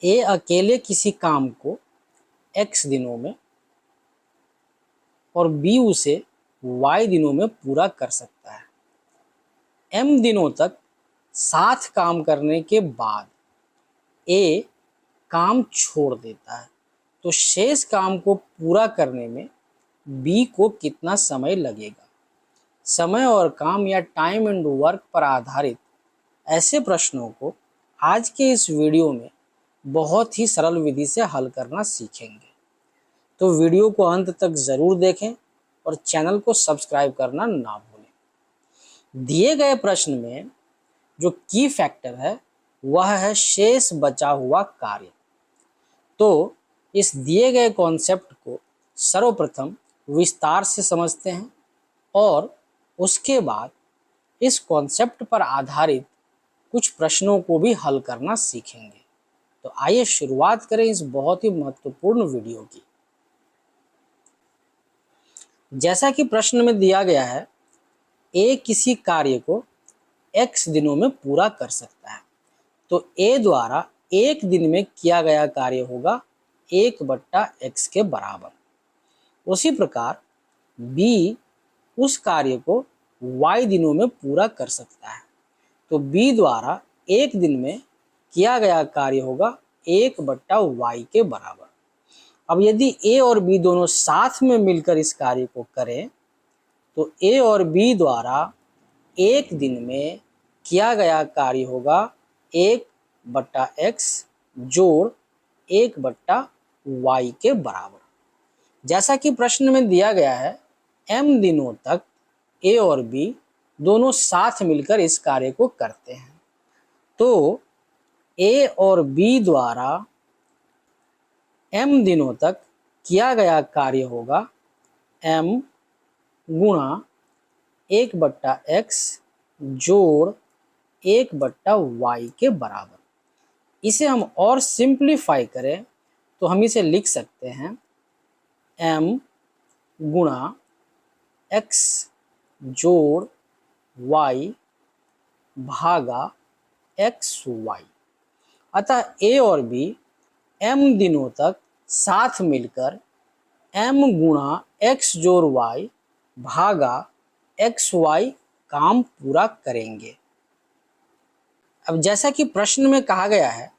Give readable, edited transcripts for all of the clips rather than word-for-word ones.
ए अकेले किसी काम को x दिनों में और बी उसे y दिनों में पूरा कर सकता है। m दिनों तक साथ काम करने के बाद a काम छोड़ देता है, तो शेष काम को पूरा करने में b को कितना समय लगेगा। समय और काम या टाइम एंड वर्क पर आधारित ऐसे प्रश्नों को आज के इस वीडियो में बहुत ही सरल विधि से हल करना सीखेंगे। तो वीडियो को अंत तक ज़रूर देखें और चैनल को सब्सक्राइब करना ना भूलें। दिए गए प्रश्न में जो की फैक्टर है वह है शेष बचा हुआ कार्य। तो इस दिए गए कॉन्सेप्ट को सर्वप्रथम विस्तार से समझते हैं और उसके बाद इस कॉन्सेप्ट पर आधारित कुछ प्रश्नों को भी हल करना सीखेंगे। तो आइए शुरुआत करें इस बहुत ही महत्वपूर्ण वीडियो की। जैसा कि प्रश्न में दिया गया है, ए किसी कार्य को x दिनों में पूरा कर सकता है, तो ए द्वारा एक दिन में किया गया कार्य होगा 1/x के बराबर। उसी प्रकार b उस कार्य को y दिनों में पूरा कर सकता है, तो b द्वारा एक दिन में किया गया कार्य होगा 1/y के बराबर। अब यदि a और b दोनों साथ में मिलकर इस कार्य को करें तो a और b द्वारा एक दिन में किया गया कार्य होगा 1/x जोड़ 1/y के बराबर। जैसा कि प्रश्न में दिया गया है, m दिनों तक a और b दोनों साथ मिलकर इस कार्य को करते हैं, तो a और b द्वारा m दिनों तक किया गया कार्य होगा m गुणा 1/x जोड़ 1/y के बराबर। इसे हम और सिंप्लीफाई करें तो हम इसे लिख सकते हैं m गुणा x जोड़ y भागा xy। अतः a और b m दिनों तक साथ मिलकर m गुणा x जोड़ y भागा xy काम पूरा करेंगे। अब जैसा कि प्रश्न में कहा गया है,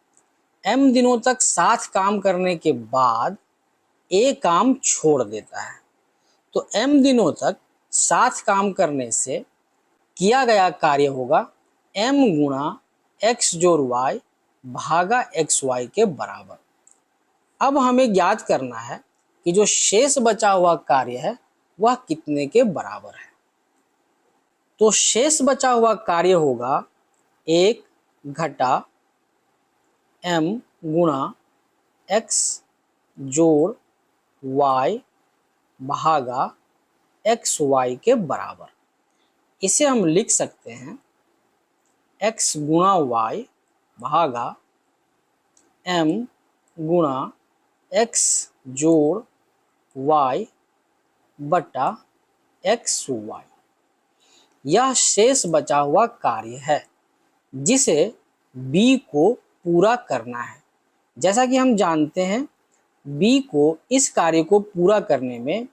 m दिनों तक साथ काम करने के बाद a काम छोड़ देता है, तो m दिनों तक साथ काम करने से किया गया कार्य होगा m गुणा x जोड़ y भागा xy के बराबर। अब हमें ज्ञात करना है कि जो शेष बचा हुआ कार्य है वह कितने के बराबर है। तो शेष बचा हुआ कार्य होगा 1 घटा m गुणा x जोड़ y भागा xy के बराबर। इसे हम लिख सकते हैं x गुणा y भागा m गुणा x जोड़ y बटा xy। यह शेष बचा हुआ कार्य है जिसे b को पूरा करना है। जैसा कि हम जानते हैं, b को इस कार्य को पूरा करने में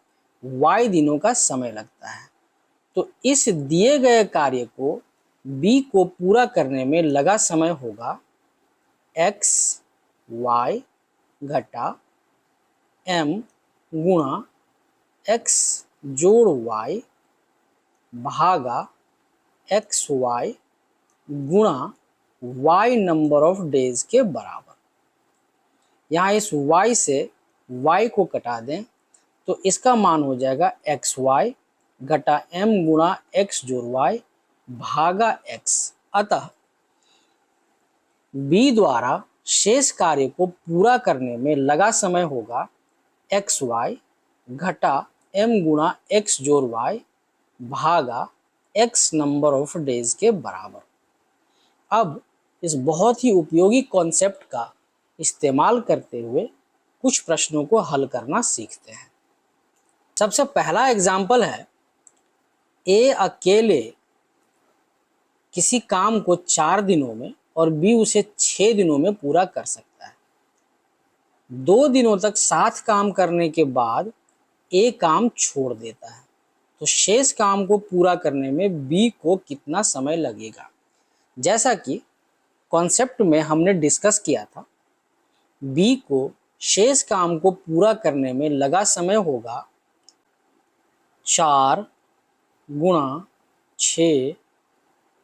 y दिनों का समय लगता है, तो इस दिए गए कार्य को b को पूरा करने में लगा समय होगा x y घटा m गुणा x जोड़ y भागा xy गुणा y नंबर ऑफ डेज के बराबर। यहाँ इस y से y को कटा दें तो इसका मान हो जाएगा xy घटा m गुणा x जोड़ y भागा x। अतः b द्वारा शेष कार्य को पूरा करने में लगा समय होगा xy घटा m गुणा x जोड़ y भागा x नंबर ऑफ डेज के बराबर। अब इस बहुत ही उपयोगी कॉन्सेप्ट का इस्तेमाल करते हुए कुछ प्रश्नों को हल करना सीखते हैं। सबसे पहला एग्जाम्पल है, ए अकेले किसी काम को 4 दिनों में और बी उसे 6 दिनों में पूरा कर सकता है। 2 दिनों तक साथ काम करने के बाद ए काम छोड़ देता है, तो शेष काम को पूरा करने में बी को कितना समय लगेगा। जैसा कि कॉन्सेप्ट में हमने डिस्कस किया था, बी को शेष काम को पूरा करने में लगा समय होगा 4 गुणा 6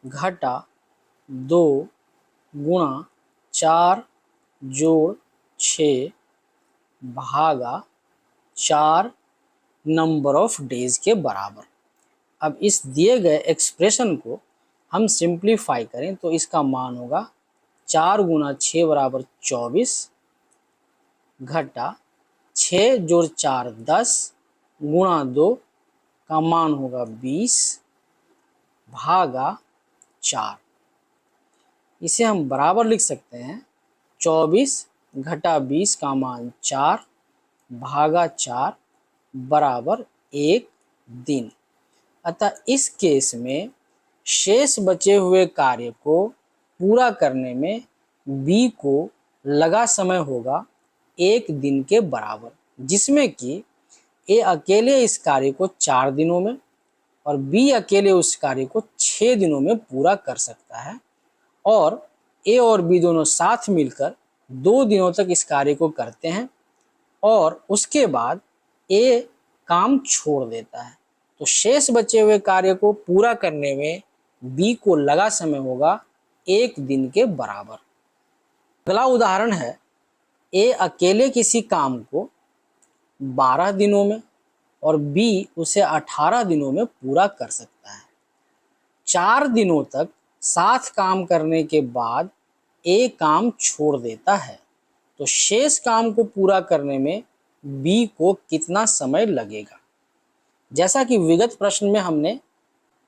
घटा 2 गुणा 4 जोड़ 6 भागा 4 नंबर ऑफ डेज के बराबर। अब इस दिए गए एक्सप्रेशन को हम सिंप्लीफाई करें तो इसका मान होगा 4 गुणा 6 बराबर 24 घटा 6 जोड़ 4 10 गुणा 2 का मान होगा 20 भागा 4। इसे हम बराबर लिख सकते हैं 24 घटा 20 का मान 4 भागा 4 बराबर 1 दिन। अतः इस केस में शेष बचे हुए कार्य को पूरा करने में बी को लगा समय होगा 1 दिन के बराबर, जिसमें कि ए अकेले इस कार्य को 4 दिनों में और बी अकेले उस कार्य को 6 दिनों में पूरा कर सकता है, और ए और बी दोनों साथ मिलकर 2 दिनों तक इस कार्य को करते हैं और उसके बाद ए काम छोड़ देता है, तो शेष बचे हुए कार्य को पूरा करने में बी को लगा समय होगा 1 दिन के बराबर। अगला उदाहरण है, ए अकेले किसी काम को 12 दिनों में और बी उसे 18 दिनों में पूरा कर सकता है। 4 दिनों तक साथ काम करने के बाद ए काम छोड़ देता है, तो शेष काम को पूरा करने में बी को कितना समय लगेगा। जैसा कि विगत प्रश्न में हमने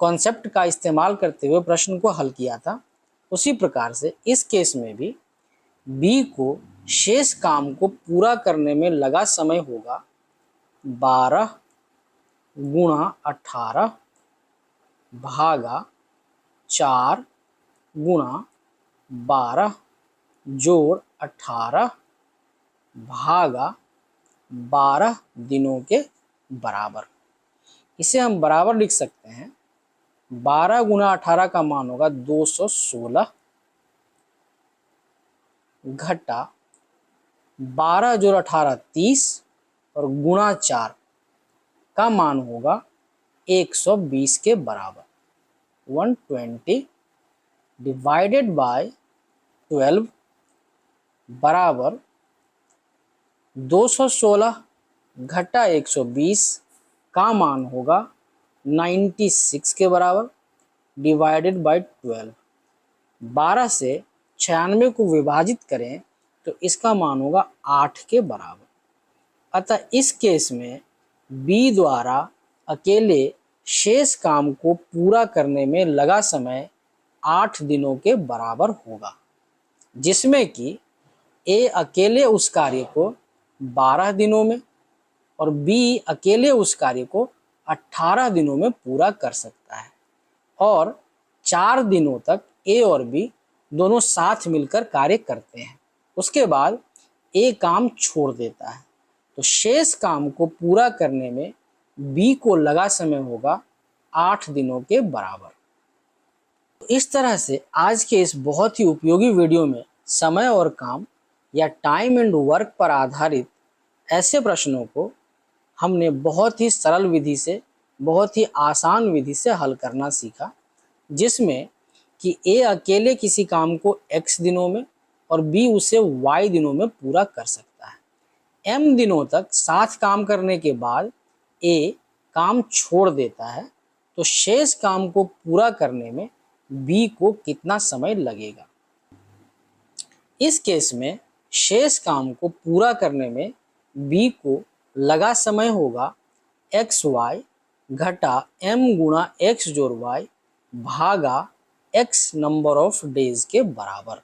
कॉन्सेप्ट का इस्तेमाल करते हुए प्रश्न को हल किया था, उसी प्रकार से इस केस में भी बी को शेष काम को पूरा करने में लगा समय होगा 12 गुणा 18 भागा 4 गुणा 12 जोड़ 18 भागा 12 दिनों के बराबर। इसे हम बराबर लिख सकते हैं 12 गुणा 18 का मान होगा 216 घटा 12 जोड़ 18 30 और गुणा 4 का मान होगा 120 के बराबर। 120 डिवाइडेड बाय 12 बराबर 216 घटा 120 का मान होगा 96 के बराबर डिवाइडेड बाय 12। 12 से 96 को विभाजित करें तो इसका मान होगा 8 के बराबर। अतः इस केस में बी द्वारा अकेले शेष काम को पूरा करने में लगा समय 8 दिनों के बराबर होगा, जिसमें कि ए अकेले उस कार्य को 12 दिनों में और बी अकेले उस कार्य को 18 दिनों में पूरा कर सकता है, और 4 दिनों तक ए और बी दोनों साथ मिलकर कार्य करते हैं। उसके बाद ए काम छोड़ देता है, तो शेष काम को पूरा करने में बी को लगा समय होगा 8 दिनों के बराबर। इस तरह से आज के इस बहुत ही उपयोगी वीडियो में समय और काम या टाइम एंड वर्क पर आधारित ऐसे प्रश्नों को हमने बहुत ही सरल विधि से, बहुत ही आसान विधि से हल करना सीखा, जिसमें कि ए अकेले किसी काम को x दिनों में और बी उसे y दिनों में पूरा कर सकता है। m दिनों तक साथ काम करने के बाद ए काम छोड़ देता है, तो शेष काम को पूरा करने में बी को कितना समय लगेगा। इस केस में शेष काम को पूरा करने में बी को लगा समय होगा xy घटा m गुणा x जोड़ y भागा x नंबर ऑफ डेज के बराबर।